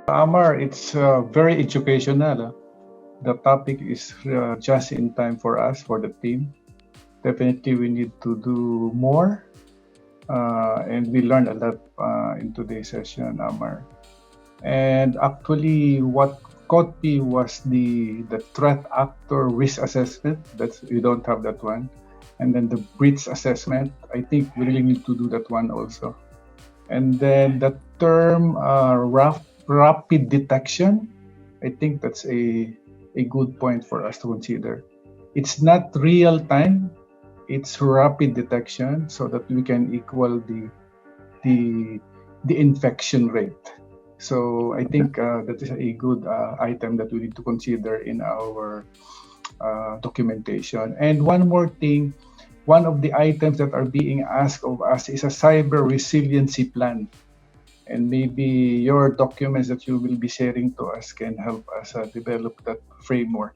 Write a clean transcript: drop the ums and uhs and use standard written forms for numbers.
Amar, it's very educational. The topic is just in time for us, for the team. Definitely, we need to do more, and we learned a lot in today's session, Amar. And actually, what caught me was the threat actor risk assessment. That's we don't have that one, and then the breach assessment. I think we really need to do that one also. And then the term rapid detection, I think that's a good point for us to consider. It's not real time, it's rapid detection so that we can equal the, the infection rate. So I think that is a good item that we need to consider in our documentation. And one more thing, one of the items that are being asked of us is a cyber resiliency plan. And maybe your documents that you will be sharing to us can help us develop that framework.